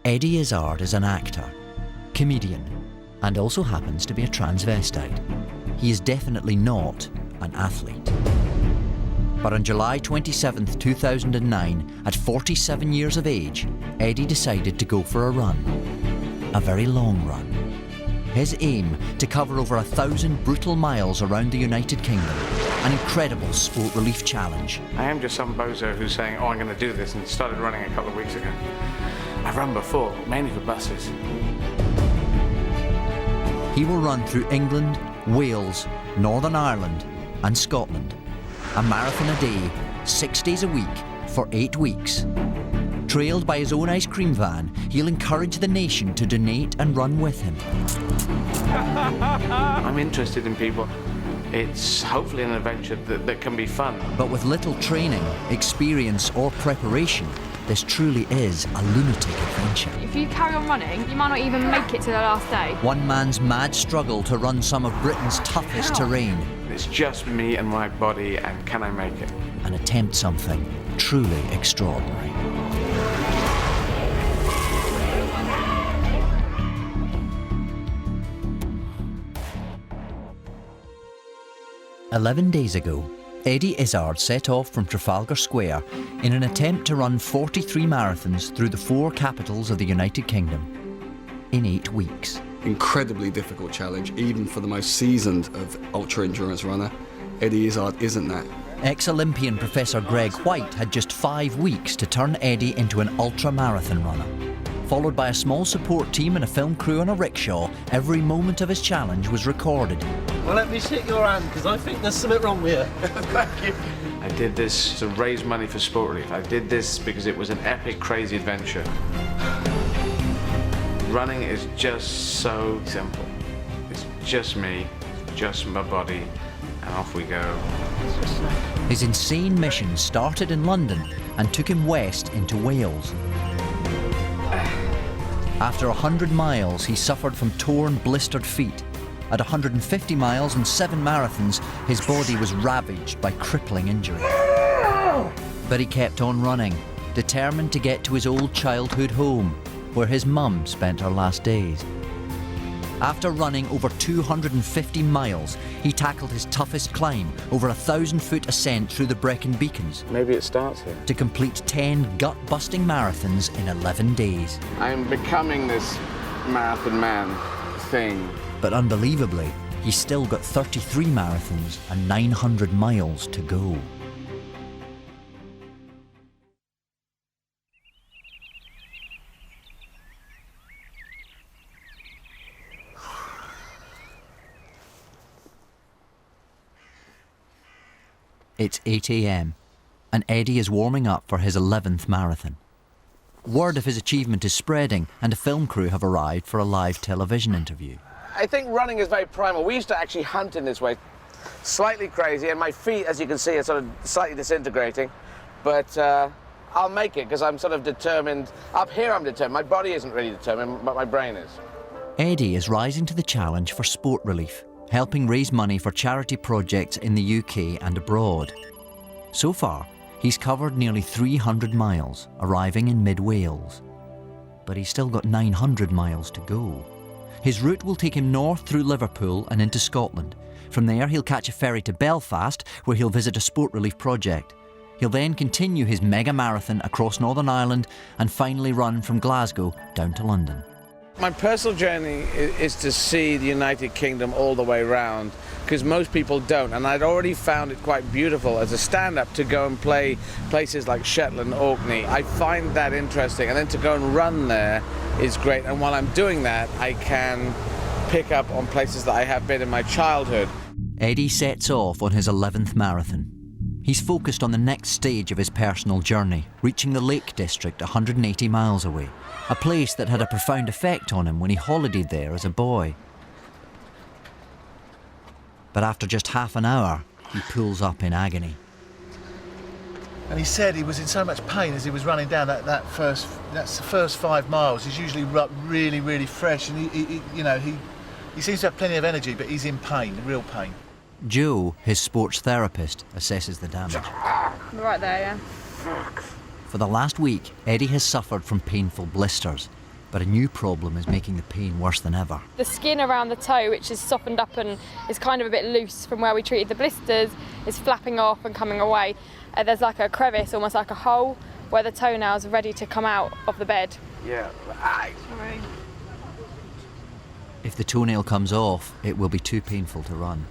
Eddie Izzard is an actor, comedian, and also happens to be a transvestite. He is definitely not an athlete. But on July 27th, 2009, at 47 years of age, Eddie decided to go for a run. A very long run. His aim, to cover over 1,000 brutal miles around the United Kingdom. An incredible sport relief challenge. I am just some bozo who's saying, oh, I'm going to do this, and started running a couple of weeks ago. I've run before, mainly for buses. He will run through England, Wales, Northern Ireland and Scotland. A marathon a day, 6 days a week, for 8 weeks. Trailed by his own ice cream van, he'll encourage the nation to donate and run with him. I'm interested in people. It's hopefully an adventure that can be fun. But with little training, experience or preparation, this truly is a lunatic adventure. If you carry on running, you might not even make it to the last day. One man's mad struggle to run some of Britain's toughest terrain. It's just me and my body, and can I make it? And attempt something truly extraordinary. "11 days ago, Eddie Izzard set off from Trafalgar Square in an attempt to run 43 marathons through the 4 capitals of the United Kingdom in 8 weeks. Incredibly difficult challenge, even for the most seasoned of ultra-endurance runner. Eddie Izzard isn't that. Ex-Olympian Professor Greg White had just 5 weeks to turn Eddie into an ultra-marathon runner. Followed by a small support team and a film crew on a rickshaw, every moment of his challenge was recorded. Well, let me shake your hand, because I think there's something wrong with you. Thank you. I did this to raise money for sport relief. I did this because it was an epic, crazy adventure. Running is just so simple. It's just me, just my body, and off we go. His insane mission started in London and took him west into Wales. After 100 miles, he suffered from torn, blistered feet. At 150 miles and 7 marathons, his body was ravaged by crippling injury. But he kept on running, determined to get to his old childhood home, where his mum spent her last days. After running over 250 miles, he tackled his toughest climb, over 1,000-foot ascent through the Brecon Beacons. Maybe it starts here. To complete 10 gut-busting marathons in 11 days. I'm becoming this marathon man thing. But unbelievably, he's still got 33 marathons and 900 miles to go. It's 8 a.m. and Eddie is warming up for his 11th marathon. Word of his achievement is spreading and a film crew have arrived for a live television interview. I think running is very primal. We used to actually hunt in this way. Slightly crazy, and my feet, as you can see, are sort of slightly disintegrating. But I'll make it, because I'm sort of determined. Up here I'm determined. My body isn't really determined, but my brain is. Eddie is rising to the challenge for sport relief, helping raise money for charity projects in the UK and abroad. So far, he's covered nearly 300 miles, arriving in mid-Wales. But he's still got 900 miles to go. His route will take him north through Liverpool and into Scotland. From there, he'll catch a ferry to Belfast, where he'll visit a sport relief project. He'll then continue his mega marathon across Northern Ireland and finally run from Glasgow down to London. My personal journey is to see the United Kingdom all the way round, because most people don't, and I'd already found it quite beautiful as a stand-up to go and play places like Shetland, Orkney. I find that interesting, and then to go and run there is great, and while I'm doing that, I can pick up on places that I have been in my childhood. Eddie sets off on his 11th marathon. He's focused on the next stage of his personal journey, reaching the Lake District 180 miles away, a place that had a profound effect on him when he holidayed there as a boy. But after just half an hour, he pulls up in agony. And he said he was in so much pain as he was running down that's the first 5 miles. He's usually really, really fresh, and he seems to have plenty of energy, but he's in pain, real pain. Joe, his sports therapist, assesses the damage. Right there, yeah. For the last week, Eddie has suffered from painful blisters. but a new problem is making the pain worse than ever. The skin around the toe, which is softened up and is kind of a bit loose from where we treated the blisters, is flapping off and coming away. There's like a crevice, almost like a hole, where the toenails are ready to come out of the bed. Yeah. Sorry. If the toenail comes off, it will be too painful to run.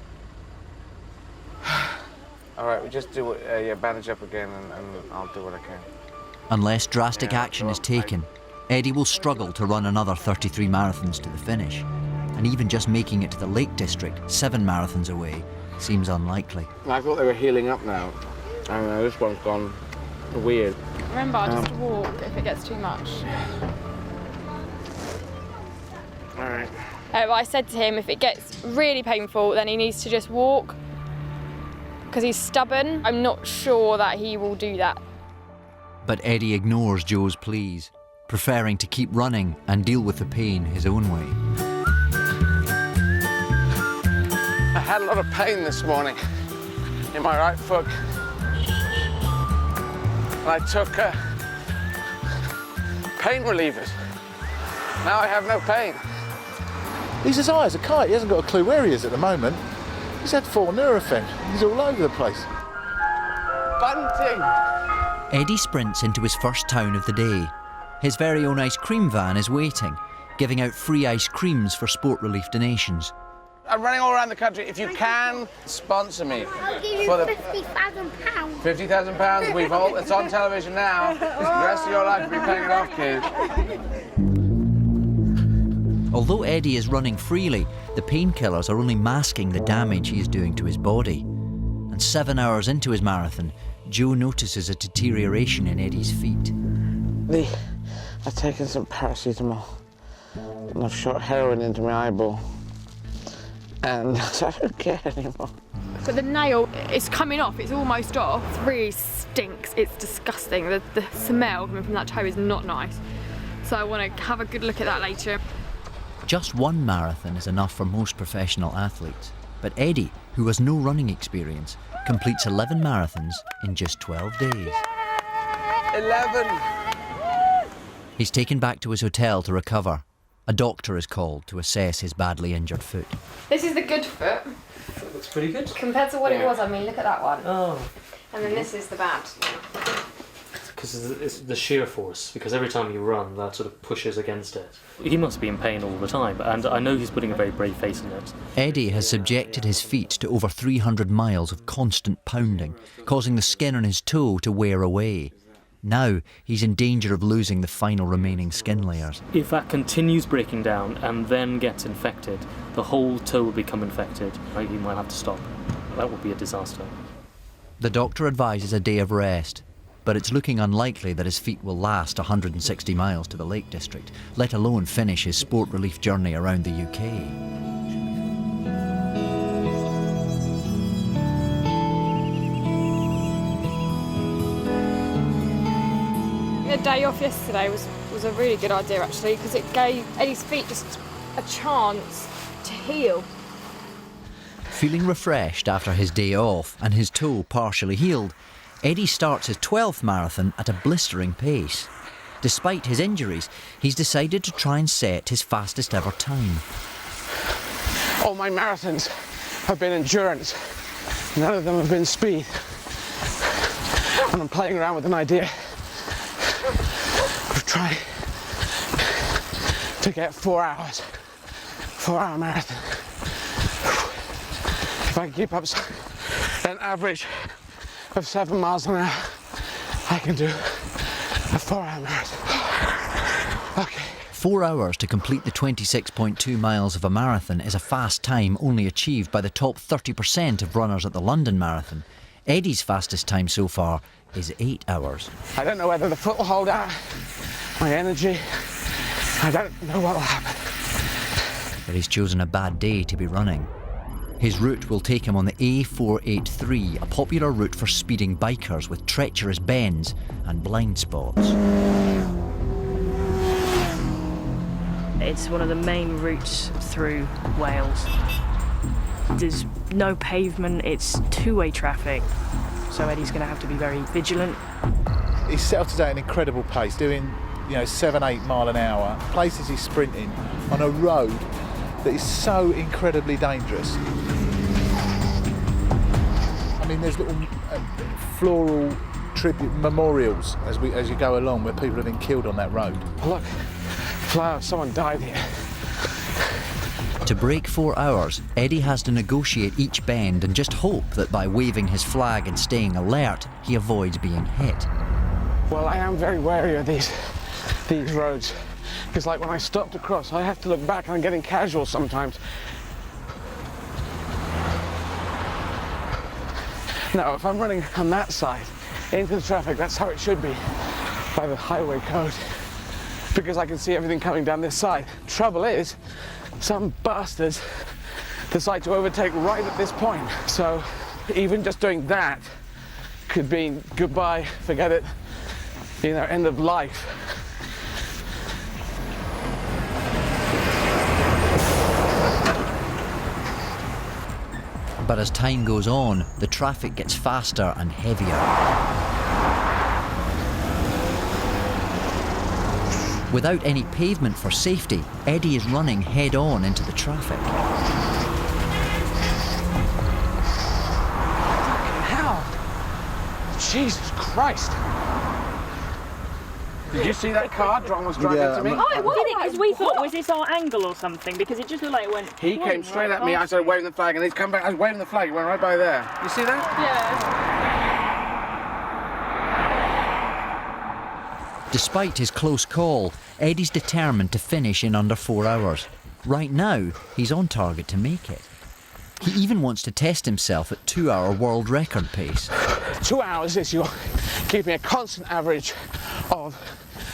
All right, we just do bandage up again, and I'll do what I can. Unless drastic Yeah, action well, is taken, Eddie will struggle to run another 33 marathons to the finish. And even just making it to the Lake District, 7 marathons away, seems unlikely. I thought they were healing up now. I don't know, this one's gone weird. Remember, just walk if it gets too much. All right. I said to him, if it gets really painful, then he needs to just walk, because he's stubborn. I'm not sure that he will do that. But Eddie ignores Joe's pleas, preferring to keep running and deal with the pain his own way. I had a lot of pain this morning in my right foot. And I took pain relievers. Now I have no pain. He's as high as a kite. He hasn't got a clue where he is at the moment. He's had 4 Nurofen. He's all over the place. Bunting! Eddie sprints into his first town of the day. His very own ice cream van is waiting, giving out free ice creams for sport relief donations. I'm running all around the country. If you can, sponsor me. I'll give you £50,000. £50,000. It's on television now. The rest of your life you'll be paying it off, kid. Although Eddie is running freely, the painkillers are only masking the damage he is doing to his body. And 7 hours into his marathon, Joe notices a deterioration in Eddie's feet. I've taken some paracetamol and I've shot heroin into my eyeball. And I don't care anymore. But the nail, it's coming off, it's almost off. It really stinks, it's disgusting. The smell coming from that toe is not nice. So I want to have a good look at that later. Just 1 marathon is enough for most professional athletes. But Eddie, who has no running experience, completes 11 marathons in just 12 days. 11! He's taken back to his hotel to recover. A doctor is called to assess his badly injured foot. This is the good foot. That looks pretty good. Compared to what it was, I mean, look at that one. Oh. And then this is the bad. Because it's the shear force, because every time you run, that sort of pushes against it. He must be in pain all the time, and I know he's putting a very brave face on it. Eddie has subjected his feet to over 300 miles of constant pounding, causing the skin on his toe to wear away. Now, he's in danger of losing the final remaining skin layers. If that continues breaking down and then gets infected, the whole toe will become infected. He might have to stop. That would be a disaster. The doctor advises a day of rest, but it's looking unlikely that his feet will last 160 miles to the Lake District, let alone finish his sport relief journey around the UK. A day off yesterday was a really good idea actually, because it gave Eddie's feet just a chance to heal. Feeling refreshed after his day off and his toe partially healed, Eddie starts his 12th marathon at a blistering pace. Despite his injuries, he's decided to try and set his fastest ever time. All my marathons have been endurance. None of them have been speed. And I'm playing around with an idea of trying to get 4 hours. 4-hour marathon. If I can keep up an average of 7 miles an hour, I can do a 4-hour marathon. Okay. 4 hours to complete the 26.2 miles of a marathon is a fast time only achieved by the top 30% of runners at the London Marathon. Eddie's fastest time so far is 8 hours. I don't know whether the foot will hold out my energy. I don't know what will happen. But he's chosen a bad day to be running. His route will take him on the A483, a popular route for speeding bikers with treacherous bends and blind spots. It's one of the main routes through Wales. There's no pavement, it's two-way traffic, so Eddie's going to have to be very vigilant. He's set off today at an incredible pace, doing 7, 8 mile an hour, places he's sprinting on a road that is so incredibly dangerous. I mean, there's little floral tribute memorials as you go along where people have been killed on that road. Look, flowers, someone died here. To break 4 hours, Eddie has to negotiate each bend and just hope that by waving his flag and staying alert, he avoids being hit. Well, I am very wary of these roads, because like when I stop to cross, I have to look back and I'm getting casual sometimes. Now, if I'm running on that side into the traffic, that's how it should be by the highway code, because I can see everything coming down this side. Trouble is, some bastards decide to overtake right at this point. So even just doing that could mean goodbye, forget it, end of life. But as time goes on, the traffic gets faster and heavier. Without any pavement for safety, Eddie is running head-on into the traffic. How? Jesus Christ! Did you see that car John was driving to me? Oh, it was, because we thought, was this our angle or something? Because it just looked like it went... He came straight at me, I started waving the flag, and he's come back, I was waving the flag, he went right by there. You see that? Yeah. Despite his close call, Eddie's determined to finish in under 4 hours. Right now, he's on target to make it. He even wants to test himself at 2-hour world record pace. 2 hours is you're keeping a constant average of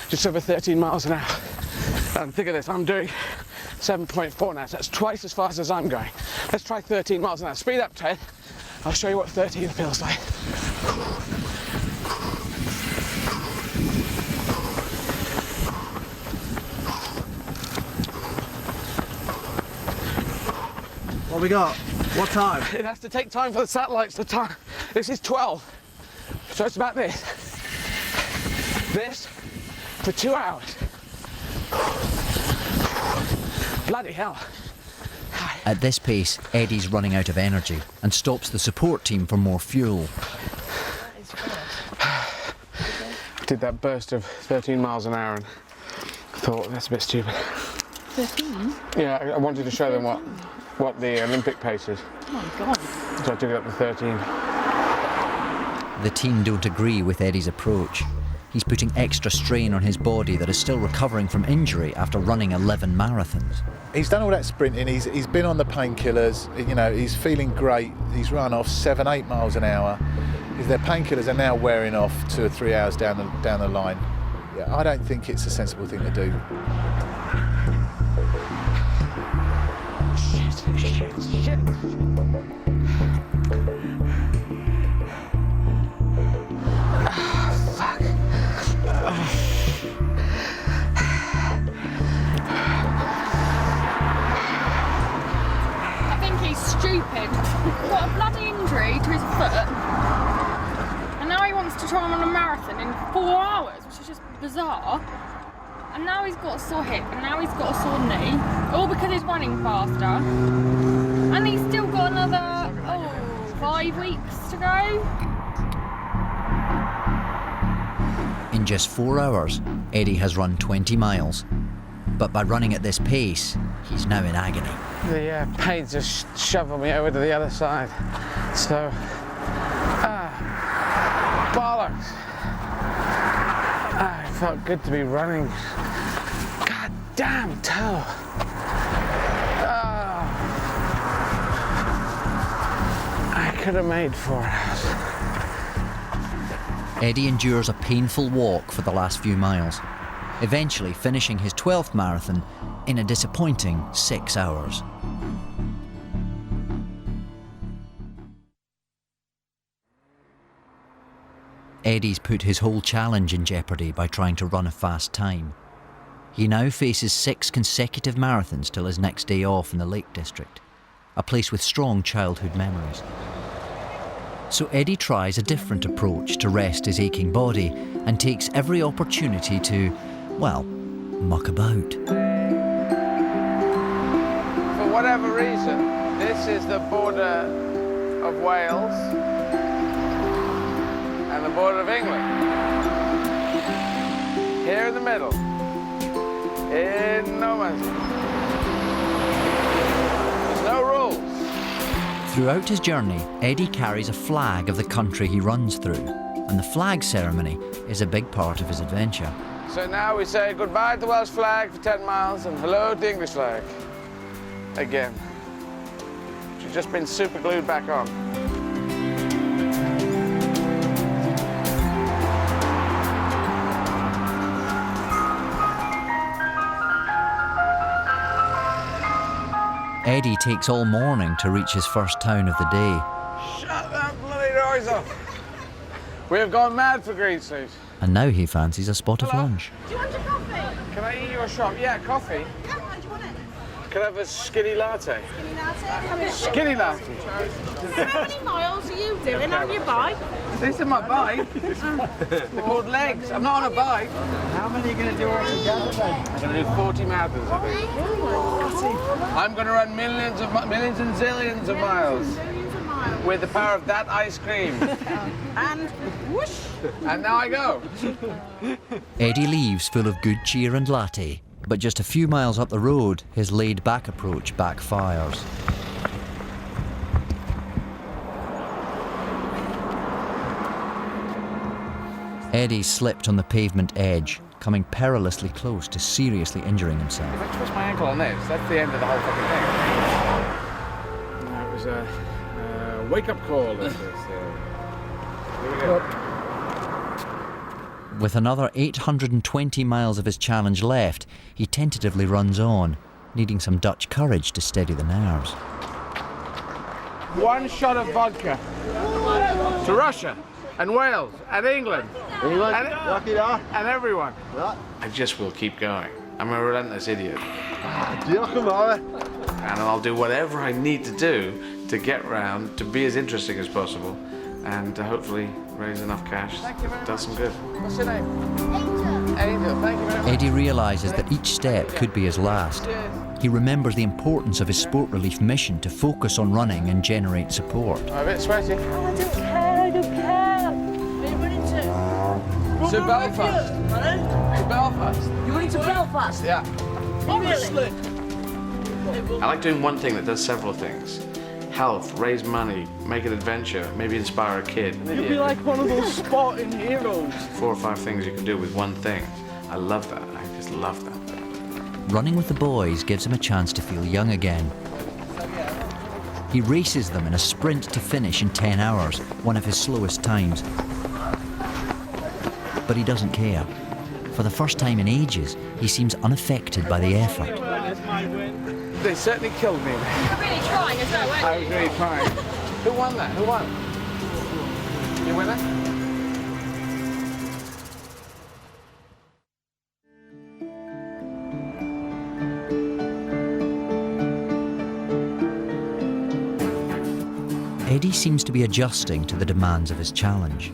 just over 13 miles an hour. And think of this, I'm doing 7.4 now, so that's twice as fast as I'm going. Let's try 13 miles an hour. Speed up, Ted. I'll show you what 13 feels like. What we got? What time? It has to take time for the satellites to time. This is 12. So it's about this. This for 2 hours. Bloody hell. At this pace, Eddie's running out of energy and stops the support team for more fuel. I did that burst of 13 miles an hour and thought, that's a bit stupid. 13? Yeah, I wanted to show them what the Olympic pace is. Oh my God. So I took it up to 13. The team don't agree with Eddie's approach. He's putting extra strain on his body that is still recovering from injury after running 11 marathons. He's done all that sprinting, he's been on the painkillers, he's feeling great, he's run off 7, 8 miles an hour. Their painkillers are now wearing off 2 or 3 hours down the line. Yeah, I don't think it's a sensible thing to do. Shit. Fuck. I think he's stupid. Got a bloody injury to his foot, and now he wants to try and run a marathon in 4 hours, which is just bizarre. And now he's got a sore hip, and now he's got a sore knee, all because he's running faster. And he's still got another, 5 weeks to go. In just 4 hours, Eddie has run 20 miles. But by running at this pace, he's now in agony. The pain just shoveled me over to the other side. So, bollocks. It felt good to be running. God damn toe. I could have made 4 hours. Eddie endures a painful walk for the last few miles, eventually finishing his 12th marathon in a disappointing 6 hours. Eddie's put his whole challenge in jeopardy by trying to run a fast time. He now faces 6 consecutive marathons till his next day off in the Lake District, a place with strong childhood memories. So Eddie tries a different approach to rest his aching body and takes every opportunity to, well, muck about. For whatever reason, this is the border of Wales and the border of England. Here in the middle, in no man's land. There's no rules. Throughout his journey, Eddie carries a flag of the country he runs through, and the flag ceremony is a big part of his adventure. So now we say goodbye to the Welsh flag for 10 miles and hello to the English flag. Again. She's just been super glued back on. Eddie takes all morning to reach his first town of the day. Shut that bloody noise off! We have gone mad for green suit. And now he fancies a spot of lunch. Do you want a coffee? Can I eat your shop? Yeah, coffee. Yeah, do you want it? Can I have a skinny latte? Skinny latte? Skinny latte. How many miles are you doing on your bike? This is my bike. They're called legs. I'm not on a bike. How many are you going to do altogether then? I'm going to do 40 marathons, I think. I'm going to run millions and zillions of miles with the power of that ice cream. And whoosh! And now I go. Eddie leaves full of good cheer and latte, but just a few miles up the road, his laid-back approach backfires. Eddie slipped on the pavement edge, coming perilously close to seriously injuring himself. If I twist my ankle on this, that's the end of the whole fucking thing. That was a wake-up call. This is, here we go. With another 820 miles of his challenge left, he tentatively runs on, needing some Dutch courage to steady the nerves. One shot of vodka to Russia and Wales and England and everyone. I just will keep going. I'm a relentless idiot. And I'll do whatever I need to do to get round, to be as interesting as possible, and to hopefully raise enough cash that does some good. What's your name? Angel. Thank you very much. Eddie realises that each step could be his last. He remembers the importance of his sport relief mission to focus on running and generate support. I'm a bit sweaty. Oh, I don't care, I don't care. Where are you running to? To Belfast. To Belfast. You're running to Belfast? Yeah. Honestly? I like doing one thing that does several things. Health, raise money, make an adventure, maybe inspire a kid. You'll be like one of those sporting heroes. 4 or 5 things you can do with one thing. I love that. I just love that. Running with the boys gives him a chance to feel young again. He races them in a sprint to finish in 10 hours, one of his slowest times. But he doesn't care. For the first time in ages, he seems unaffected by the effort. They certainly killed me. You're really trying as well, weren't you? I was really trying. Who won that? Who won? You winner? Eddie seems to be adjusting to the demands of his challenge.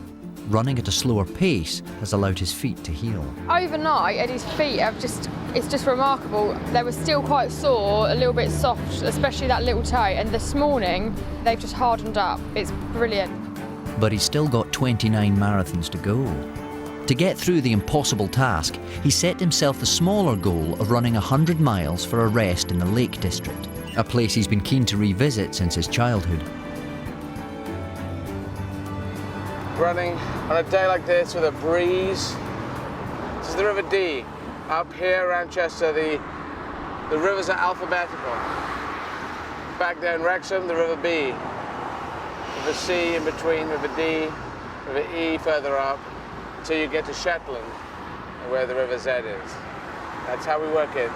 Running at a slower pace has allowed his feet to heal. Overnight, Eddie's feet have it's just remarkable. They were still quite sore, a little bit soft, especially that little toe, and this morning, they've just hardened up. It's brilliant. But he's still got 29 marathons to go. To get through the impossible task, he set himself the smaller goal of running 100 miles for a rest in the Lake District, a place he's been keen to revisit since his childhood. Running on a day like this with a breeze. This is the River Dee. Up here around Chester, the rivers are alphabetical. Back there in Wrexham, the River B. River C in between, River D, River E further up, until you get to Shetland, where the River Z is. That's how we work it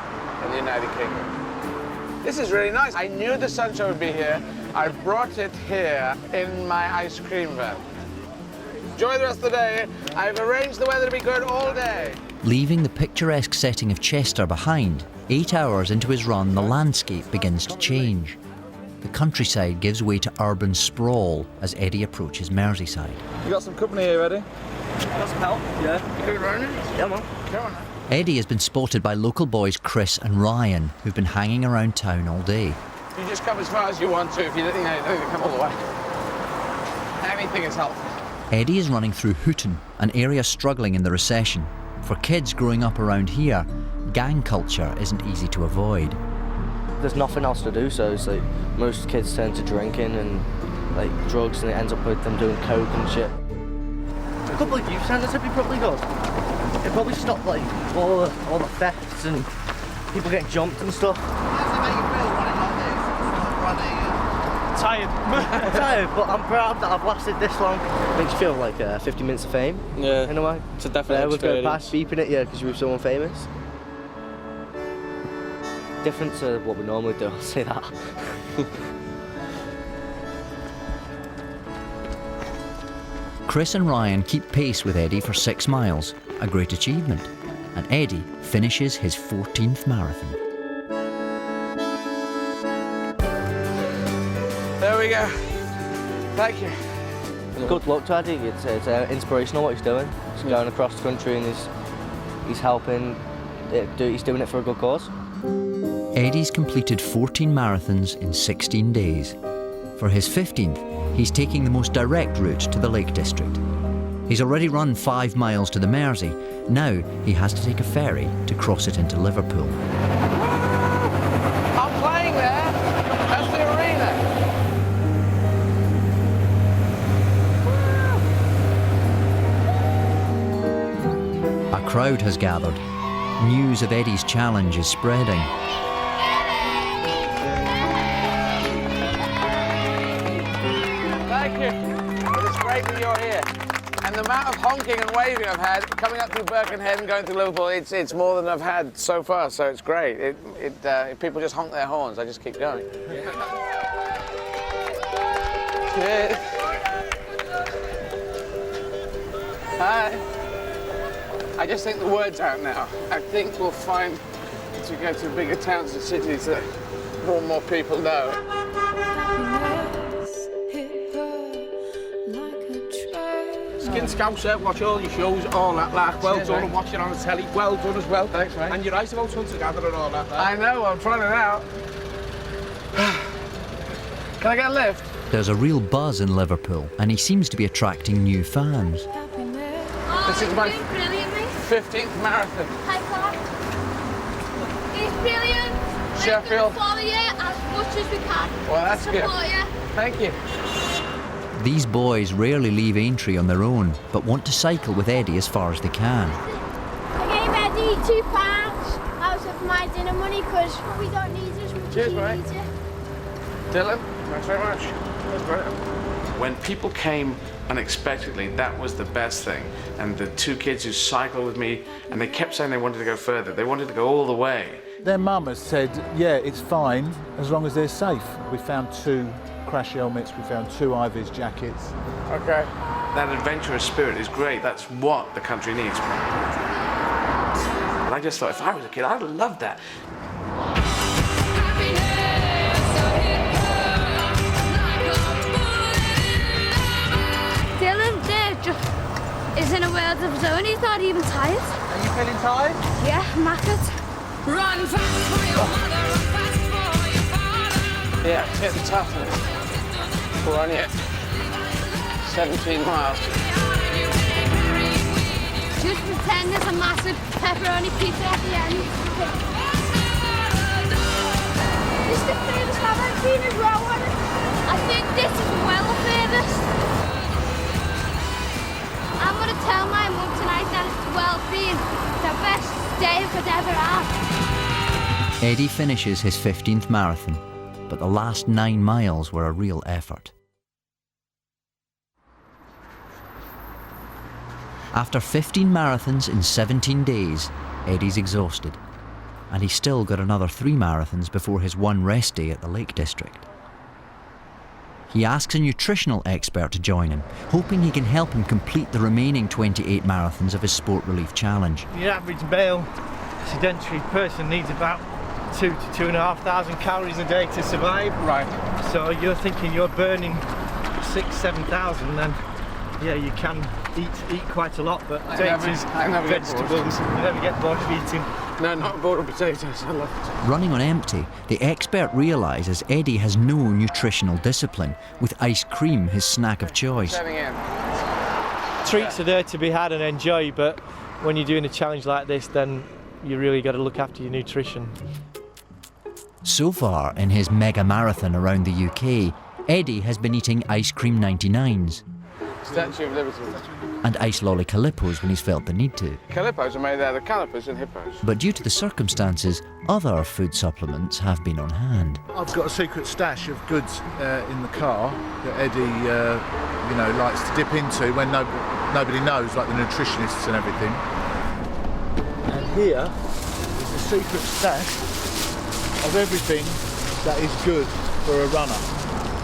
in the United Kingdom. This is really nice. I knew the sunshine would be here. I brought it here in my ice cream van. Enjoy the rest of the day. I've arranged the weather to be good all day. Leaving the picturesque setting of Chester behind, 8 hours into his run, the landscape begins to change. The countryside gives way to urban sprawl as Eddie approaches Merseyside. You got some company here, Eddie? Got some help? Yeah. You good running? Yeah, man. Come on. Eddie has been spotted by local boys Chris and Ryan, who've been hanging around town all day. You just come as far as you want to if you don't need to come all the way. Anything is helpful. Eddie is running through Houghton, an area struggling in the recession. For kids growing up around here, gang culture isn't easy to avoid. There's nothing else to do, so it's like most kids turn to drinking and like drugs, and it ends up with them doing coke and shit. A couple of youth centres would be probably good. It'd probably stop like all the thefts and people getting jumped and stuff. Tired. I'm tired, but I'm proud that I've lasted this long. Makes you feel like 50 minutes of fame. Yeah, in a way. It's a definite experience. Everyone's going past beeping at you because you're someone famous. Different to what we normally do, I'll say that. Chris and Ryan keep pace with Eddie for 6 miles, a great achievement, and Eddie finishes his 14th marathon. There we go. Thank you. Good luck to Eddie. It's inspirational what he's doing. He's going across the country and he's helping. He's doing it for a good cause. Eddie's completed 14 marathons in 16 days. For his 15th, he's taking the most direct route to the Lake District. He's already run 5 miles to the Mersey. Now he has to take a ferry to cross it into Liverpool. I'm playing there. That's the arena. A crowd has gathered. News of Eddie's challenge is spreading. Thank you. It's great that you're here. And the amount of honking and waving I've had coming up through Birkenhead and going to Liverpool, it's more than I've had so far, so it's great. If people just honk their horns, I just keep going. Cheers. Hi. I just think the word's out now. I think we'll find, as we go to bigger towns and cities, that more and more people know. Skin Scouser, watch all your shows, all that, like, well Cheers, done, mate. and watch it on the telly, well done as well. Thanks, mate. And you're right about hunter gatherer and all that. I know, I'm trying it out. Can I get a lift? There's a real buzz in Liverpool, and he seems to be attracting new fans. This is my brilliant, mate. 15th marathon. Hi, Clark. He's brilliant. Sheffield. We're gonna follow you as much as we can. Well, that's good. Support you. Thank you. These boys rarely leave Aintree on their own, but want to cycle with Eddie as far as they can. I gave Eddie £2 out of my dinner money because we don't need as much Cheers, as he mate. needs it. Dylan, thanks very much. That's great. When people came unexpectedly, that was the best thing. And the 2 kids who cycled with me, and they kept saying they wanted to go further. They wanted to go all the way. Their mum has said, yeah, it's fine as long as they're safe. We found 2 crash helmets, we found 2 Ivy's jackets. Okay. That adventurous spirit is great. That's what the country needs. And I just thought, if I was a kid, I'd love that. Dylan there just is in a world of his own. He's not even tired. Are you feeling tired? Yeah, knackered. Run fast for your mother, run fast for your father. Yeah, it's tough. We're only at 17 miles. Just pretend there's a massive pepperoni pizza at the end. This is the furthest I've ever been as well. I think this is well the furthest. I'm going to tell my mum tonight that it's well been the best day I could ever have. Eddie finishes his 15th marathon, but the last 9 miles were a real effort. After 15 marathons in 17 days, Eddie's exhausted, and he's still got another 3 marathons before his 1 rest day at the Lake District. He asks a nutritional expert to join him, hoping he can help him complete the remaining 28 marathons of his Sport Relief Challenge. Your average male sedentary person needs about 2,000 to 2,500 calories a day to survive. Right. So you're thinking you're burning 6,000 to 7,000, then yeah, you can eat quite a lot, but I never get bored. vegetables, you never get bored of eating. No, not bored of potatoes. I love it. Running on empty, the expert realises Eddie has no nutritional discipline, with ice cream his snack of choice. Setting in. Treats are there to be had and enjoy, but when you're doing a challenge like this, then you really got to look after your nutrition. So far, in his mega marathon around the UK, Eddie has been eating ice cream 99s Statue of Liberty. and ice lolly calippos when he's felt the need to. Calippos are made out of calipers and hippos. But due to the circumstances, other food supplements have been on hand. I've got a secret stash of goods in the car that Eddie, likes to dip into when nobody knows, like the nutritionists and everything. And here is a secret stash of everything that is good for a runner.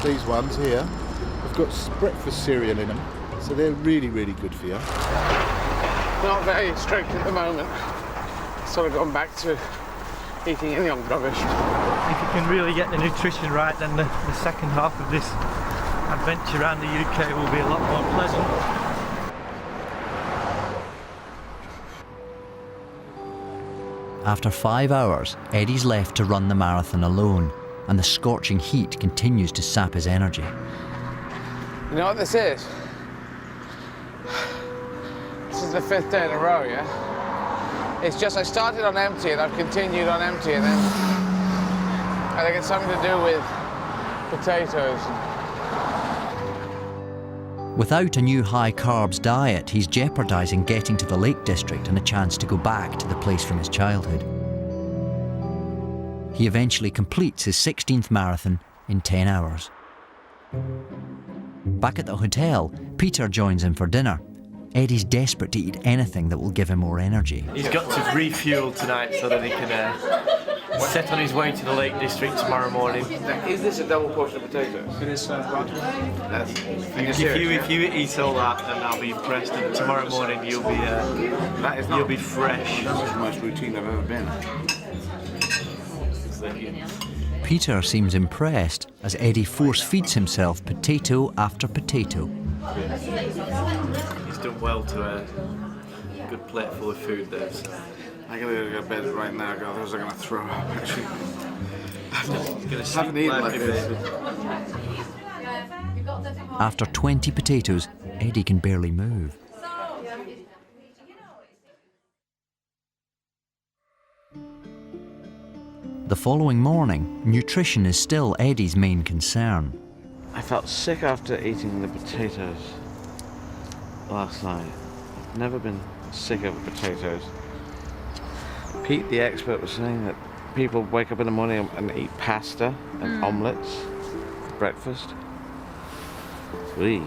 These ones here have got breakfast cereal in them, so they're really, really good for you. Not very strict at the moment. Sort of gone back to eating any old rubbish. If you can really get the nutrition right, then the second half of this adventure around the UK will be a lot more pleasant. After 5 hours, Eddie's left to run the marathon alone, and the scorching heat continues to sap his energy. You know what this is? This is the 5th day in a row, yeah? It's just I started on empty and I've continued on empty, and then I think it's something to do with potatoes. Without a new high-carbs diet, he's jeopardising getting to the Lake District and a chance to go back to the place from his childhood. He eventually completes his 16th marathon in 10 hours. Back at the hotel, Peter joins him for dinner. Eddie's desperate to eat anything that will give him more energy. He's got to refuel tonight so that he can set on his way to the Lake District tomorrow morning. Is this a double portion of potatoes? It is. If you eat all that, then I'll be impressed. And tomorrow morning you'll be fresh. That's the most routine I've ever been. Peter seems impressed as Eddie force feeds himself potato after potato. He's done well to a good plate full of food there. So. I gotta go to bed right now, otherwise I'm gonna throw up actually. He's I haven't eaten like this. After 20 potatoes, Eddie can barely move. The following morning, nutrition is still Eddie's main concern. I felt sick after eating the potatoes last night. I've never been sick of potatoes. Pete, the expert, was saying that people wake up in the morning and eat pasta and omelettes for breakfast. Wee.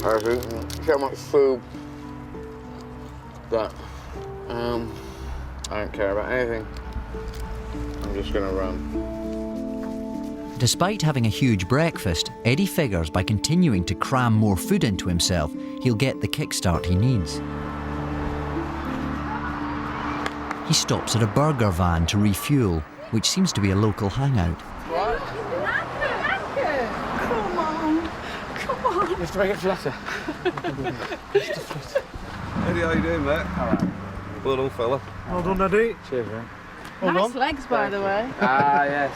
I've eaten so much food that I don't care about anything. I'm just gonna run. Despite having a huge breakfast, Eddie figures by continuing to cram more food into himself, he'll get the kickstart he needs. He stops at a burger van to refuel, which seems to be a local hangout. What? Come on. You have to make it flatter. Eddie, how you doing, mate? Alright. Well done, fella. Well done, Eddie. Cheers, man. Nice legs, by the way. Ah, yes.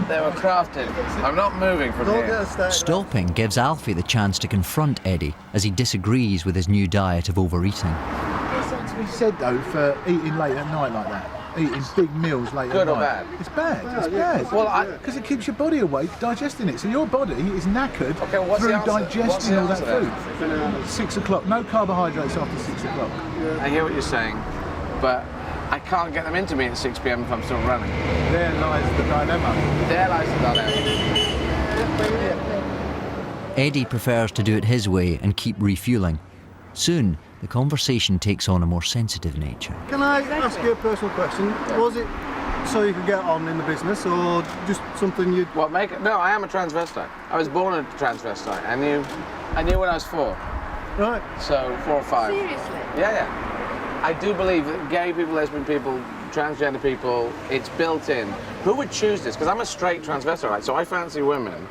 They were crafted. I'm not moving from here. Stopping gives Alfie the chance to confront Eddie as he disagrees with his new diet of overeating. There's something to be said though for eating late at night like that. Eating big meals late Good at or night. bad? It's bad. It's bad. Well, because it keeps your body awake, digesting it. So your body is knackered Okay, what's through the answer? digesting What's the all that answer food. 6 o'clock. No carbohydrates after 6 o'clock. I hear what you're saying, but I can't get them into me at 6 p.m. if I'm still running. There lies the dilemma. There lies the dilemma. Eddie prefers to do it his way and keep refueling. Soon, the conversation takes on a more sensitive nature. Can I ask you a personal question? Was it so you could get on in the business, or just something you... What, make it? No, I am a transvestite. I was born a transvestite. I knew when I was 4. Right. So 4 or 5. Seriously? Yeah. I do believe that gay people, lesbian people, transgender people, it's built in. Who would choose this? Because I'm a straight transvestite, so I fancy women.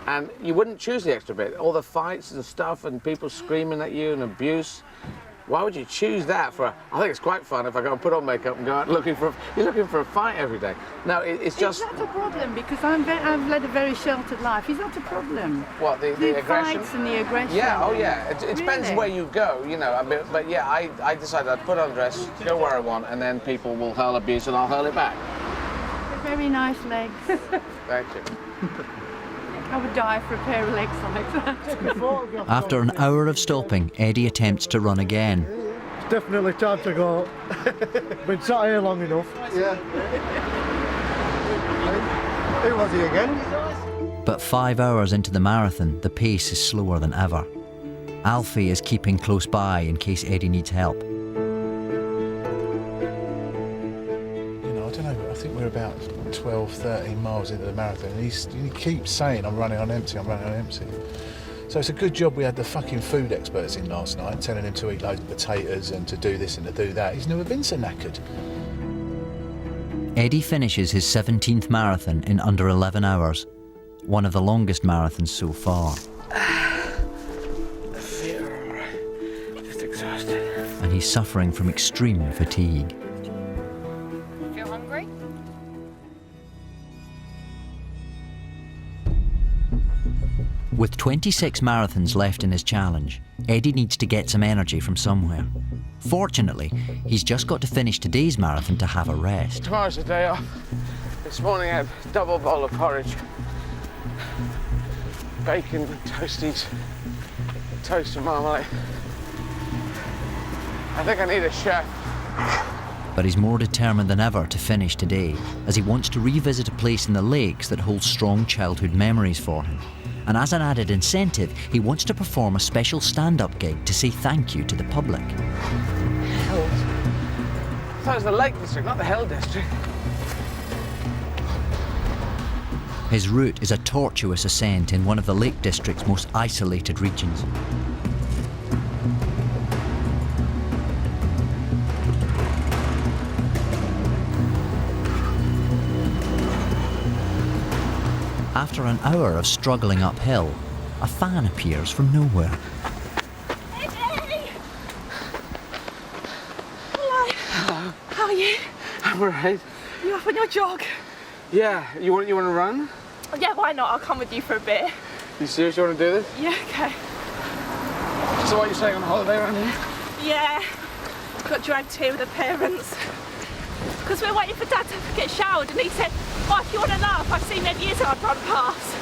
And you wouldn't choose the extra bit. All the fights and stuff and people screaming at you and abuse. Why would you choose that for I think it's quite fun if I go and put on makeup and go out looking for a fight every day. No, it's just... It's not a problem because I've led a very sheltered life. It's not a problem. What, the aggression? Fights and the aggression. Yeah, oh yeah. It depends where you go, you know. But yeah, I decided I'd put on a dress, go where I want, and then people will hurl abuse and I'll hurl it back. They're very nice legs. Thank you. I would die for a pair of legs like that. After an hour of stopping, Eddie attempts to run again. It's definitely time to go. Been sat here long enough. Yeah. Who was he again? But 5 hours into the marathon, the pace is slower than ever. Alfie is keeping close by in case Eddie needs help. I think we're about 12, 13 miles into the marathon and he keeps saying, I'm running on empty, I'm running on empty. So it's a good job we had the fucking food experts in last night, telling him to eat loads of potatoes and to do this and to do that. He's never been so knackered. Eddie finishes his 17th marathon in under 11 hours, one of the longest marathons so far. I feel alright, just exhausted. And he's suffering from extreme fatigue. Feel hungry? With 26 marathons left in his challenge, Eddie needs to get some energy from somewhere. Fortunately, he's just got to finish today's marathon to have a rest. Tomorrow's the day off. This morning I had a double bowl of porridge. Bacon, toasties, toast and marmalade. I think I need a chef. But he's more determined than ever to finish today, as he wants to revisit a place in the lakes that holds strong childhood memories for him. And as an added incentive, he wants to perform a special stand-up gig to say thank you to the public. Hell. I thought it was the Lake District, not the Hill District. His route is a tortuous ascent in one of the Lake District's most isolated regions. After an hour of struggling uphill, a fan appears from nowhere. Hey! Hello. How are you? I'm alright. You off on your jog? Yeah, you want to run? Yeah, why not? I'll come with you for a bit. You serious? You want to do this? Yeah, okay. So what, you're staying on holiday around here? Yeah. Got dragged here with the parents. Because we're waiting for Dad to get showered and he said, oh, if you want to laugh, I've seen Ed Izzard run past.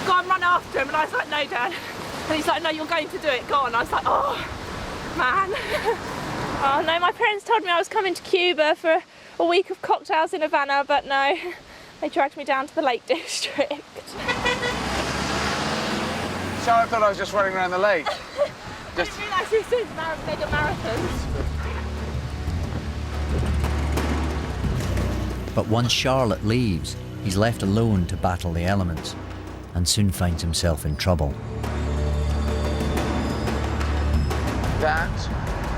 Go and run after him. And I was like, no, Dad. And he's like, no, you're going to do it. Go on. I was like, oh, man. Oh, no, my parents told me I was coming to Cuba for a week of cocktails in Havana, but no, they dragged me down to the Lake District. So I thought I was just running around the lake. I didn't realise this is mega marathons. But once Charlotte leaves, he's left alone to battle the elements, and soon finds himself in trouble. That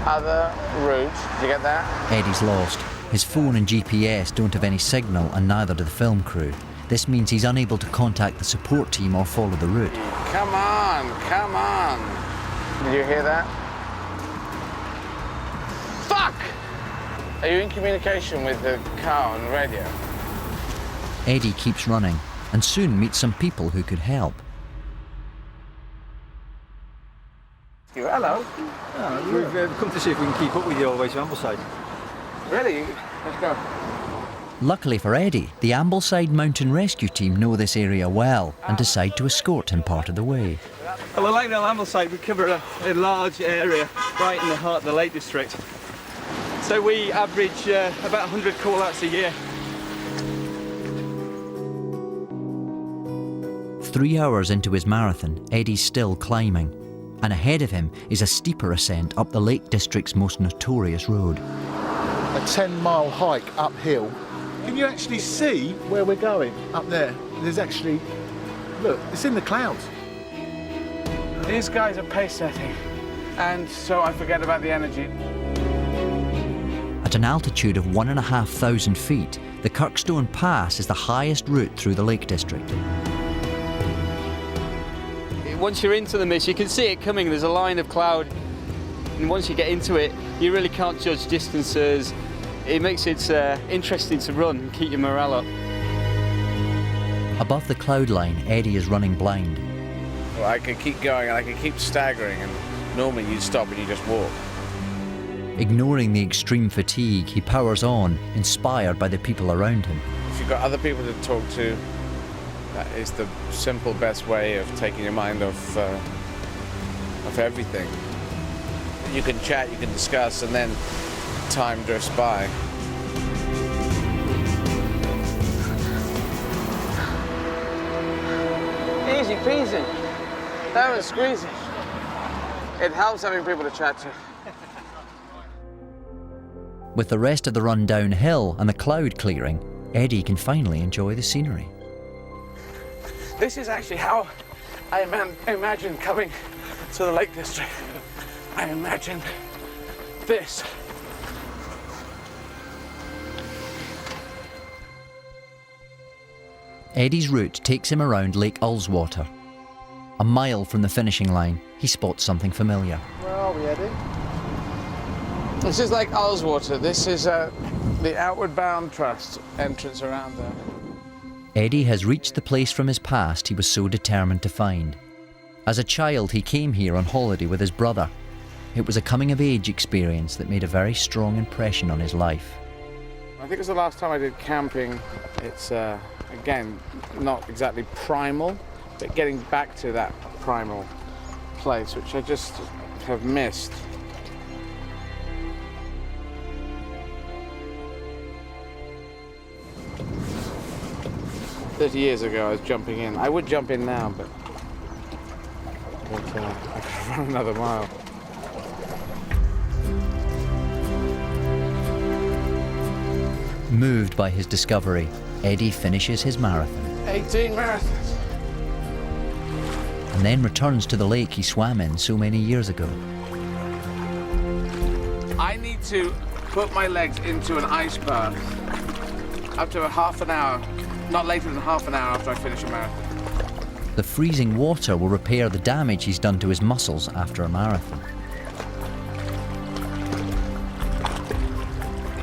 other route, did you get that? Eddie's lost. His phone and GPS don't have any signal, and neither do the film crew. This means he's unable to contact the support team or follow the route. Come on, come on. Did you hear that? Fuck! Are you in communication with the car on the radio? Eddie keeps running, and soon meets some people who could help. Hello. We've come to see if we can keep up with you all the way to Ambleside. Really? Let's go. Luckily for Eddie, the Ambleside Mountain Rescue Team know this area well and decide to escort him part of the way. Well, like Ambleside, we cover a large area right in the heart of the Lake District. So we average about 100 call-outs a year. 3 hours into his marathon, Eddie's still climbing, and ahead of him is a steeper ascent up the Lake District's most notorious road. A 10-mile hike uphill. Can you actually see where we're going up there? There's actually, look, it's in the clouds. These guys are pace setting, and so I forget about the energy. At an altitude of 1,500 feet, the Kirkstone Pass is the highest route through the Lake District. once you're into the mist, you can see it coming. There's a line of cloud, and once you get into it, you really can't judge distances. It makes it interesting to run and keep your morale up. Above the cloud line, Eddie is running blind. Well, I can keep going and I can keep staggering, and normally you'd stop and you just walk. Ignoring the extreme fatigue, he powers on, inspired by the people around him. If you've got other people to talk to, that is the simple best way of taking your mind off everything. You can chat, you can discuss, and then time drifts by. Easy peasy. That was squeezy. It helps having people to chat to. With the rest of the run downhill and the cloud clearing, Eddie can finally enjoy the scenery. This is actually how I imagine coming to the Lake District. I imagine this. Eddie's route takes him around Lake Ullswater. A mile from the finishing line, he spots something familiar. Where are we, Eddie? This is Lake Ullswater. This is the Outward Bound Trust entrance around there. Eddie has reached the place from his past he was so determined to find. As a child, he came here on holiday with his brother. It was a coming-of-age experience that made a very strong impression on his life. I think it was the last time I did camping. It's, again, not exactly primal, but getting back to that primal place, which I just have missed. "30 years ago, I was jumping in. I would jump in now, but I could run another mile." Moved by his discovery, Eddie finishes his marathon 18 marathons. and then returns to the lake he swam in so many years ago. I need to put my legs into an ice bath up to a half an hour, not later than half an hour after I finish a marathon. The freezing water will repair the damage he's done to his muscles after a marathon.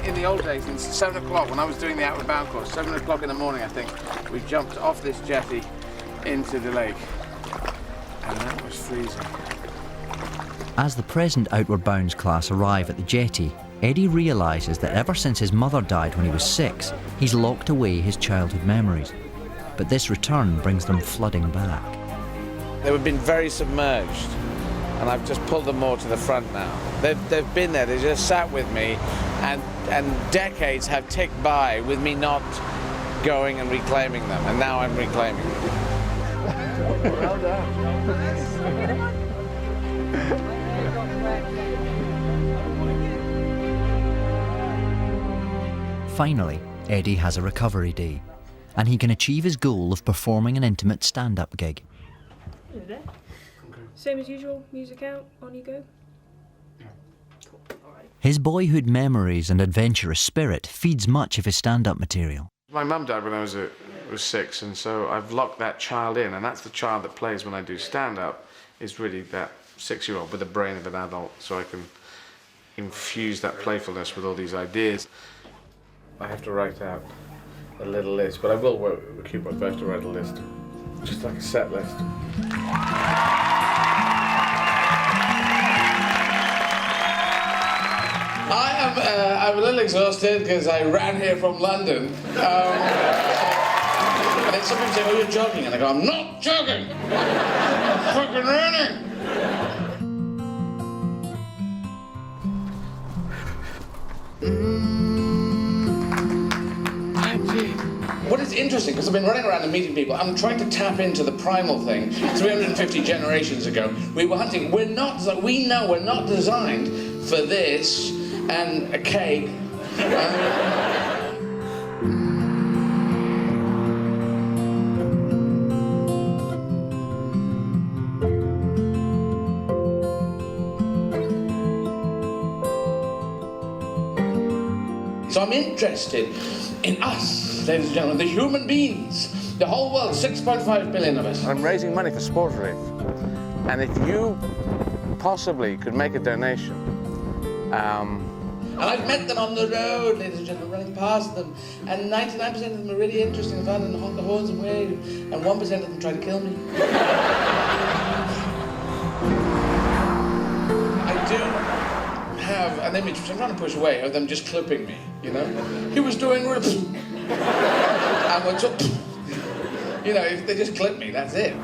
In the old days, in 7 o'clock, when I was doing the Outward Bound course, 7 o'clock in the morning, I think, we jumped off this jetty into the lake, and that was freezing. As the present Outward Bounds class arrive at the jetty, Eddie realises that ever since his mother died when he was 6, he's locked away his childhood memories. But this return brings them flooding back. They've been very submerged, and I've just pulled them more to the front now. They've been there, they just sat with me, and decades have ticked by with me not going and reclaiming them, and now I'm reclaiming them. Well done. Finally, Eddie has a recovery day, and he can achieve his goal of performing an intimate stand-up gig. Hello there. Same as usual, music out, on you go. His boyhood memories and adventurous spirit feeds much of his stand-up material. My mum died when I was 6, and so I've locked that child in, and that's the child that plays when I do stand-up, is really that 6-year-old with the brain of an adult, so I can infuse that playfulness with all these ideas. I have to write out a little list, but I will keep my best to write a list, just like a set list. I'm a little exhausted because I ran here from London. And then some people say, "Oh, you're jogging," and I go, "I'm not jogging. I'm fucking running." What is interesting, because I've been running around and meeting people, I'm trying to tap into the primal thing. 350 generations ago, we were hunting. We know we're not designed for this and a cake. So I'm interested in us, ladies and gentlemen, the human beings, the whole world, 6.5 billion of us. I'm raising money for sport relief. And if you possibly could make a donation, And I've met them on the road, ladies and gentlemen, running past them, and 99% of them are really interesting and fun and honk the horns and wave, and 1% of them try to kill me. I do have an image, which I'm trying to push away, of them just clipping me, you know? He was doing rips. And what's up? You know, if they just clip me, that's it.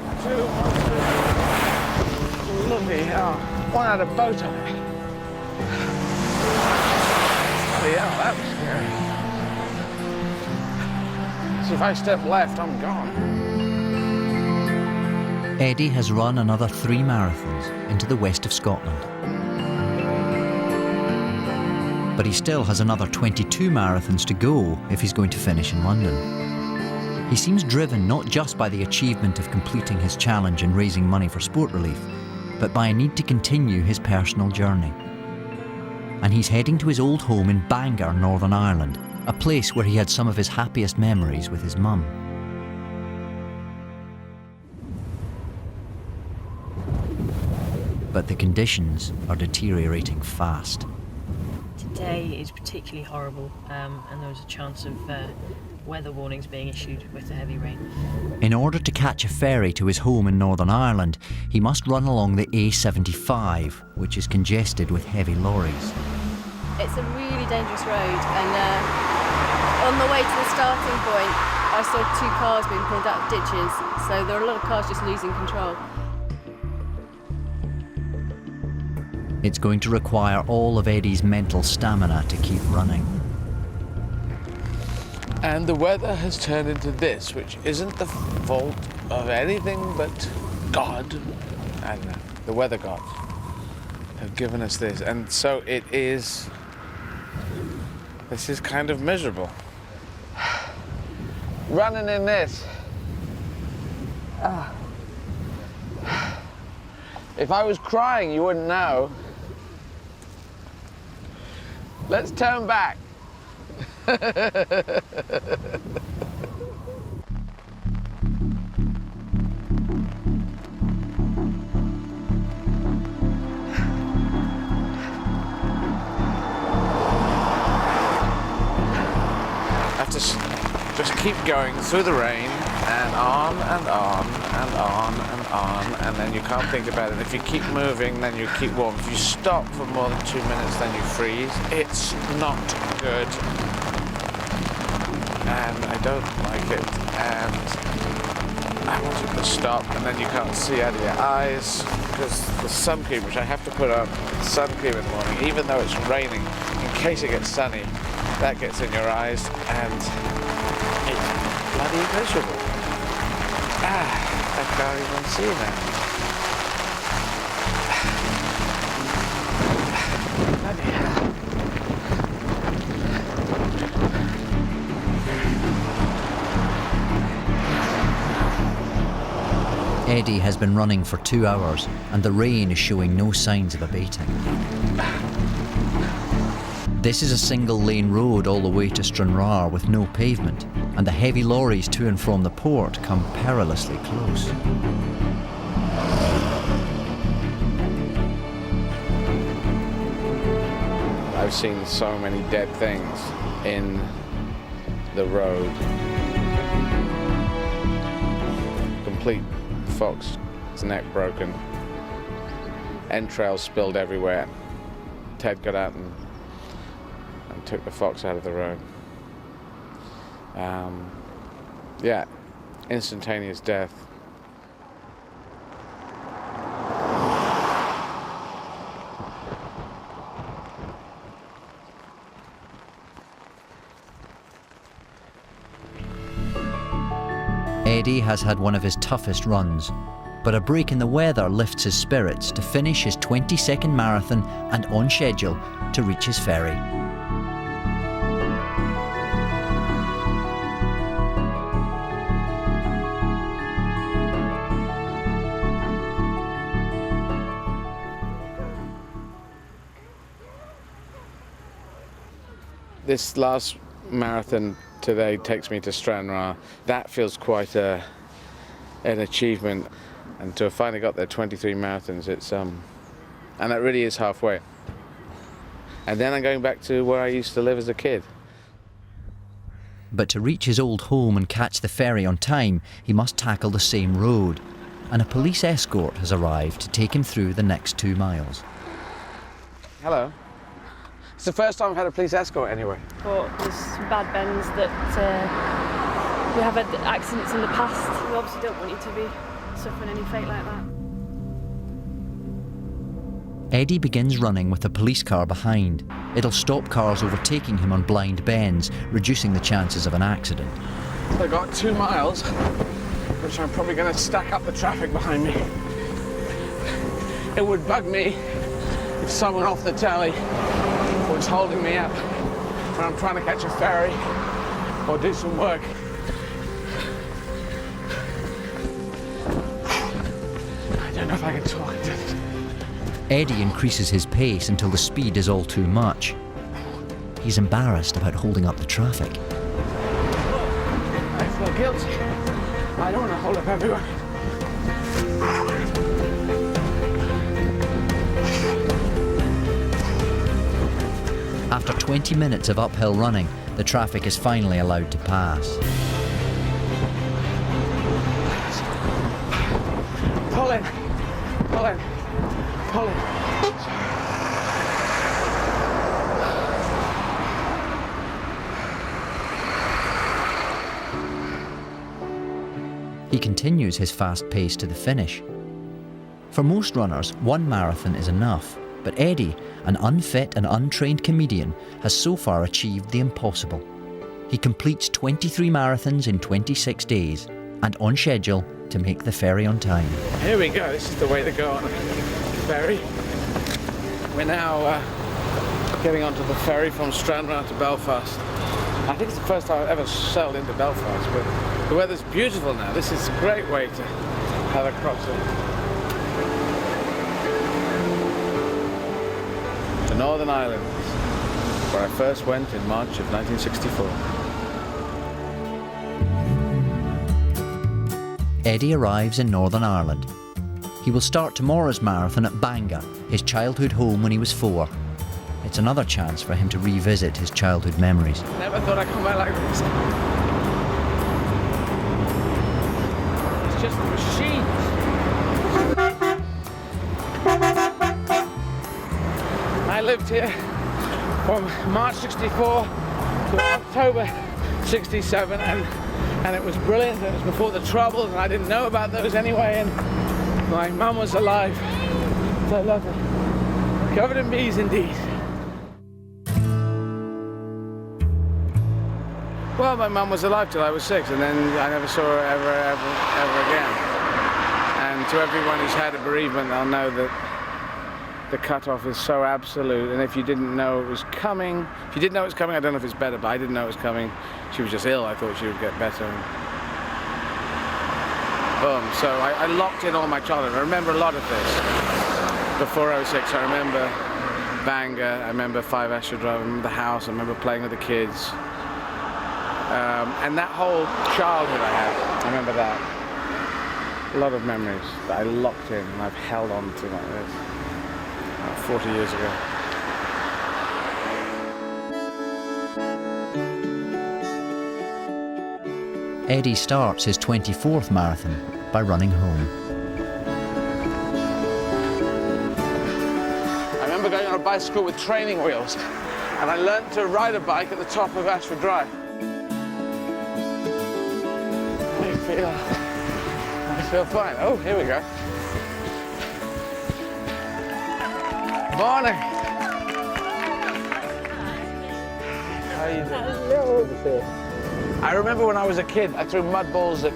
Bloody hell, one had a boat on it. Bloody hell, that was scary. So if I step left, I'm gone. Eddie has run another 3 marathons into the west of Scotland. But he still has another 22 marathons to go if he's going to finish in London. He seems driven not just by the achievement of completing his challenge and raising money for sport relief, but by a need to continue his personal journey. And he's heading to his old home in Bangor, Northern Ireland, a place where he had some of his happiest memories with his mum. But the conditions are deteriorating fast. Today is particularly horrible, and there was a chance of weather warnings being issued with the heavy rain. In order to catch a ferry to his home in Northern Ireland, he must run along the A75, which is congested with heavy lorries. It's a really dangerous road, and on the way to the starting point, I saw 2 cars being pulled out of ditches, so there are a lot of cars just losing control. It's going to require all of Eddie's mental stamina to keep running. And the weather has turned into this, which isn't the fault of anything but God and the weather gods have given us this. And so it is, this is kind of miserable. Running in this. If I was crying, you wouldn't know. Let's turn back. Have to just keep going through the rain and on and on and on and on, and then you can't think about it. If you keep moving, then you keep warm. If you stop for more than 2 minutes, then you freeze. It's not good. And I don't like it, and I want it to stop, and then you can't see out of your eyes, because the sun cream, which I have to put on sun cream in the morning, even though it's raining, in case it gets sunny, that gets in your eyes, and it's bloody miserable. I can't even see now. Bloody hell. Eddie has been running for 2 hours, and the rain is showing no signs of abating. This is a single-lane road all the way to Stranraer with no pavement, and the heavy lorries to and from the port come perilously close. I've seen so many dead things in the road. Complete fox's neck broken, entrails spilled everywhere. Ted got out and took the fox out of the road. Yeah, instantaneous death. Eddie has had one of his toughest runs, but a break in the weather lifts his spirits to finish his 22nd marathon and on schedule to reach his ferry. This last marathon today takes me to Stranraer. That feels quite an achievement. And to have finally got there 23 marathons, it's and that really is halfway. And then I'm going back to where I used to live as a kid. But to reach his old home and catch the ferry on time, he must tackle the same road. And a police escort has arrived to take him through the next 2 miles. Hello. It's the first time I've had a police escort anyway. But there's some bad bends that we have had accidents in the past. We obviously don't want you to be suffering any fate like that. Eddie begins running with a police car behind. It'll stop cars overtaking him on blind bends, reducing the chances of an accident. I got 2 miles, which I'm probably going to stack up the traffic behind me. It would bug me if someone off the telly was holding me up when I'm trying to catch a ferry or do some work. I don't know if I can talk. Eddie increases his pace until the speed is all too much. He's embarrassed about holding up the traffic. I feel guilty. I don't want to hold up everyone. After 20 minutes of uphill running, the traffic is finally allowed to pass. Pull in. Pull in. Pull in. He continues his fast pace to the finish. For most runners, 1 marathon is enough, but Eddie, an unfit and untrained comedian, has so far achieved the impossible. He completes 23 marathons in 26 days and on schedule to make the ferry on time. Here we go, this is the way to go on the ferry. We're now getting onto the ferry from Stranraer to Belfast. I think it's the first time I've ever sailed into Belfast, but the weather's beautiful now. This is a great way to have a crossing. To Northern Ireland, where I first went in March of 1964. Eddie arrives in Northern Ireland. He will start tomorrow's marathon at Bangor, his childhood home when he was 4. It's another chance for him to revisit his childhood memories. Never thought I'd come out like this. It's just a machine. I lived here from March 64 to October 67, and it was brilliant. It was before the Troubles, and I didn't know about those anyway, and my mum was alive. So lovely. Covered in bees indeed. Well, my mum was alive till I was 6, and then I never saw her ever again. And to everyone who's had a bereavement, they'll know that the cutoff is so absolute. And if you didn't know it was coming, I don't know if it's better, but I didn't know it was coming. She was just ill. I thought she would get better. And boom. So I locked in all my childhood. I remember a lot of this. Before 06, I remember Bangor, I remember 5 Asher Drive, I remember the house, I remember playing with the kids. And that whole childhood I had, I remember that. A lot of memories that I locked in and I've held on to like this. 40 years ago. Eddie starts his 24th marathon by running home. I remember going on a bicycle with training wheels, and I learned to ride a bike at the top of Ashford Drive. I feel fine. Oh, here we go. Morning. How are you doing? Hello. I remember when I was a kid, I threw mud balls at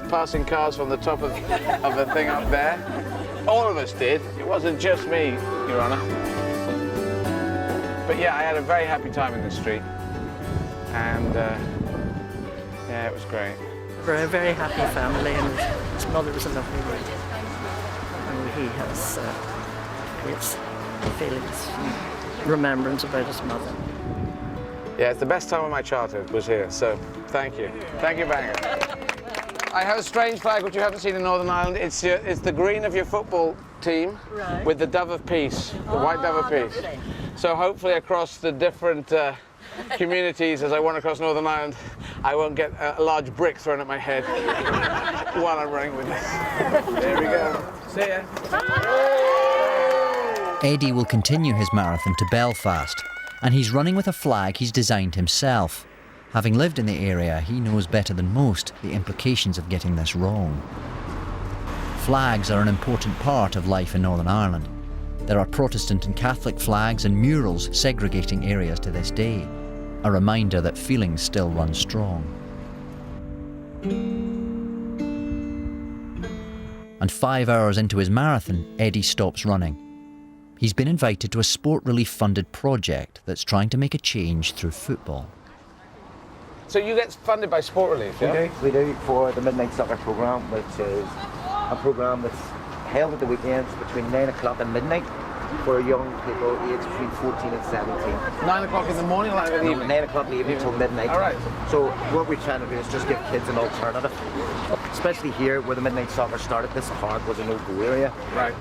passing cars from the top of the thing up there. All of us did. It wasn't just me, Your Honour. But yeah, I had a very happy time in the street. And yeah, it was great. We're a very happy family, and his mother was a lovely lady. And he has great feelings, remembrance about his mother. Yeah, it's the best time of my childhood was here, so thank you. Thank you, Bangor. I have a strange flag which you haven't seen in Northern Ireland. It's the green of your football team with the dove of peace, the white dove of peace. Lovely. So hopefully across the different communities as I run across Northern Ireland, I won't get a large brick thrown at my head while I'm running with it. There we go. See ya. Eddie will continue his marathon to Belfast, and he's running with a flag he's designed himself. Having lived in the area, he knows better than most the implications of getting this wrong. Flags are an important part of life in Northern Ireland. There are Protestant and Catholic flags and murals segregating areas to this day, a reminder that feelings still run strong. And 5 hours into his marathon, Eddie stops running. He's been invited to a sport relief funded project that's trying to make a change through football. So you get funded by Sport Relief, yeah? We do for the Midnight Soccer Programme, which is a programme that's held at the weekends between 9 o'clock and midnight for young people aged between 14 and 17. 9 o'clock in the morning, like in the evening? 9 o'clock in the evening till midnight. All right. So what we're trying to do is just give kids an alternative, especially here where the Midnight Soccer started. This park was a no-go area. Right.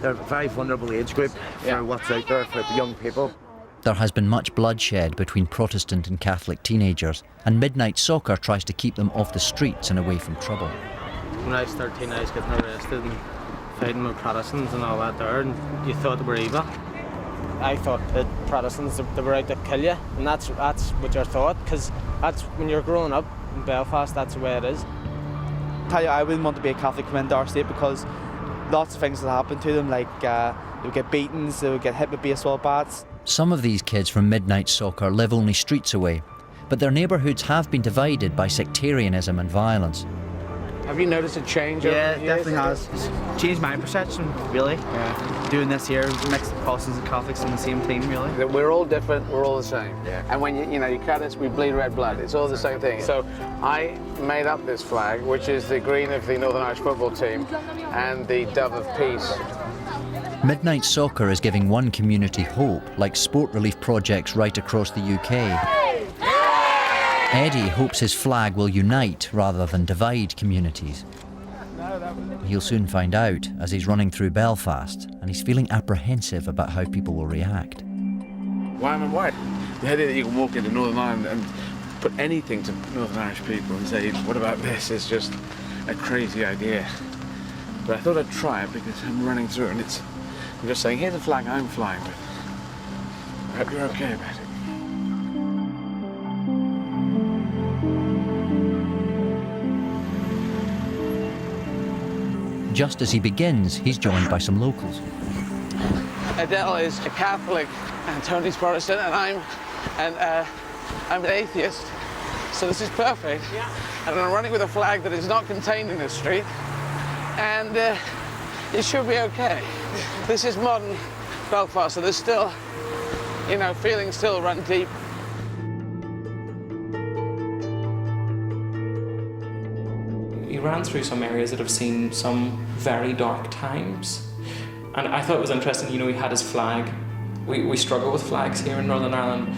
They're a very vulnerable age group for what's out there for the young people. There has been much bloodshed between Protestant and Catholic teenagers, and Midnight Soccer tries to keep them off the streets and away from trouble. When I was 13, I was getting arrested and fighting with Protestants and all that there, and you thought they were evil. I thought that Protestants, they were out to kill you, and that's what you thought, because that's when you're growing up in Belfast, that's the way it is. Tell you, I wouldn't want to be a Catholic coming into our state because lots of things will happen to them, like they would get beatings, they would get hit with baseball bats. Some of these kids from Midnight Soccer live only streets away, but their neighbourhoods have been divided by sectarianism and violence. Have you noticed a change over the years? Yeah, it definitely has. It's changed my perception, really. Yeah. Doing this here, mixed Protestants and Catholics in the same team, really. We're all different, we're all the same. Yeah. And when you cut us, we bleed red blood. It's all the same thing. So I made up this flag, which is the green of the Northern Irish football team and the dove of peace. Midnight Soccer is giving one community hope, like sport relief projects right across the UK. Eddie hopes his flag will unite rather than divide communities. He'll soon find out as he's running through Belfast, and he's feeling apprehensive about how people will react. Why am I white? The idea that you can walk into Northern Ireland and put anything to Northern Irish people and say, what about this, is just a crazy idea. But I thought I'd try it because I'm running through and I'm just saying, here's a flag I'm flying with. I hope you're okay about it. Just as he begins, he's joined by some locals. Adele is a Catholic and Tony's Protestant, and I'm an atheist. So this is perfect. And I'm running with a flag that is not contained in the street, and it should be okay. This is modern Belfast, so there's still, feelings still run deep. We ran through some areas that have seen some very dark times, and I thought it was interesting. He had his flag. We struggle with flags here in Northern Ireland.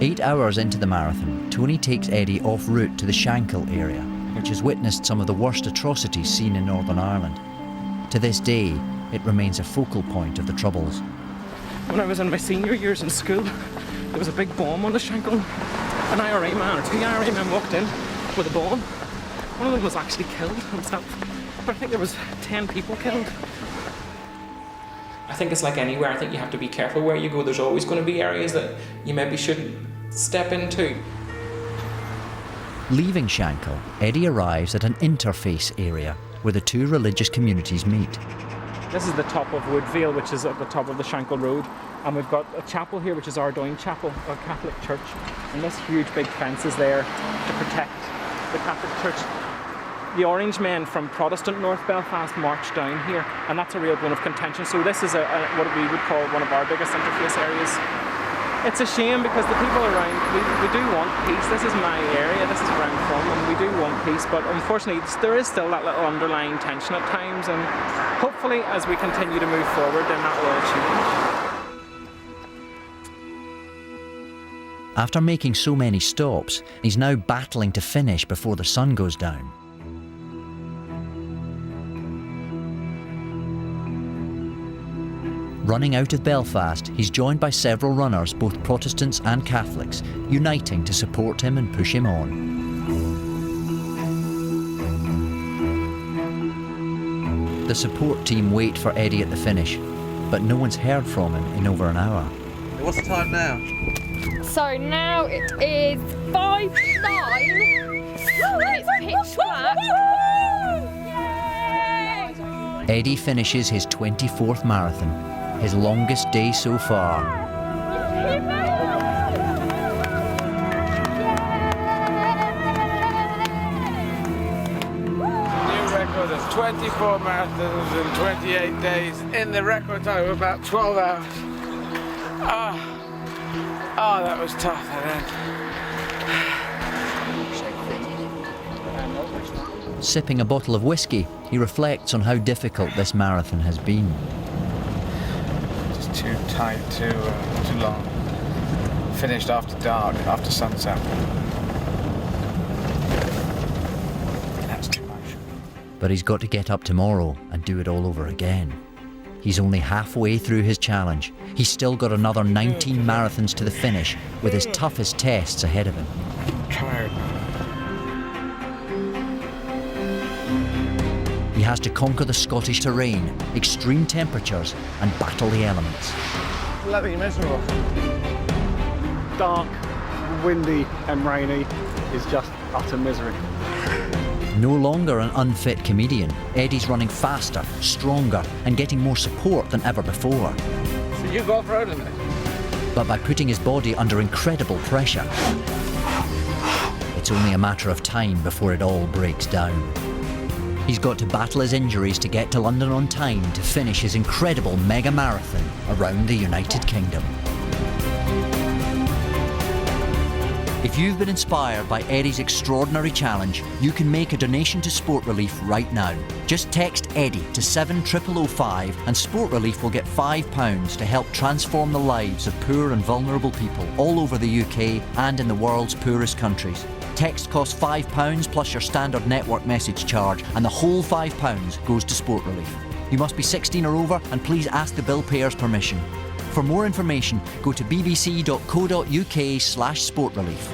8 hours into the marathon, Tony takes Eddie off route to the Shankill area, which has witnessed some of the worst atrocities seen in Northern Ireland. To this day, it remains a focal point of the Troubles. When I was in my senior years in school, there was a big bomb on the Shankill. An IRA man, or two IRA men walked in with a bomb. One of them was actually killed himself, but I think there was 10 people killed. I think it's like anywhere. I think you have to be careful where you go. There's always going to be areas that you maybe shouldn't step into. Leaving Shankill, Eddie arrives at an interface area where the two religious communities meet. This is the top of Woodvale, which is at the top of the Shankill Road, and we've got a chapel here, which is Ardougne Chapel, a Catholic church, and this huge big fence is there to protect the Catholic church. The Orange men from Protestant North Belfast marched down here, and that's a real bone of contention. So this is what we would call one of our biggest interface areas. It's a shame because the people around, we do want peace. This is my area, this is where I'm from, and we do want peace, but unfortunately there is still that little underlying tension at times, and hopefully as we continue to move forward then that will all change. After making so many stops, he's now battling to finish before the sun goes down. Running out of Belfast, he's joined by several runners, both Protestants and Catholics, uniting to support him and push him on. The support team wait for Eddie at the finish, but no one's heard from him in over an hour. What's the time now? So now it is 5:09 and it's pitch black. Eddie finishes his 24th marathon, his longest day so far. New record of 24 marathons in 28 days in the record time of about 12 hours. Oh, that was tough, Aden. Sipping a bottle of whiskey, he reflects on how difficult this marathon has been. Just too tight, too long. Finished after dark, after sunset. That's too much. But he's got to get up tomorrow and do it all over again. He's only halfway through his challenge. He's still got another 19 marathons to the finish, with his toughest tests ahead of him. I'm tired. He has to conquer the Scottish terrain, extreme temperatures, and battle the elements. Bloody miserable. Dark, windy and rainy is just utter misery. No longer an unfit comedian, Eddie's running faster, stronger, and getting more support than ever before. So you go off-road in it? But by putting his body under incredible pressure, it's only a matter of time before it all breaks down. He's got to battle his injuries to get to London on time to finish his incredible mega marathon around the United Kingdom. If you've been inspired by Eddie's extraordinary challenge, you can make a donation to Sport Relief right now. Just text Eddie to 70005 and Sport Relief will get £5 to help transform the lives of poor and vulnerable people all over the UK and in the world's poorest countries. Text costs £5 plus your standard network message charge, and the whole £5 goes to Sport Relief. You must be 16 or over, and please ask the bill payer's permission. For more information, go to bbc.co.uk/sportrelief.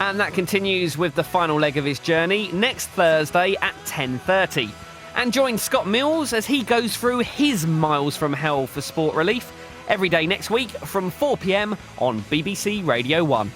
And that continues with the final leg of his journey next Thursday at 10:30. And join Scott Mills as he goes through his miles from hell for Sport Relief every day next week from 4 p.m. on BBC Radio 1.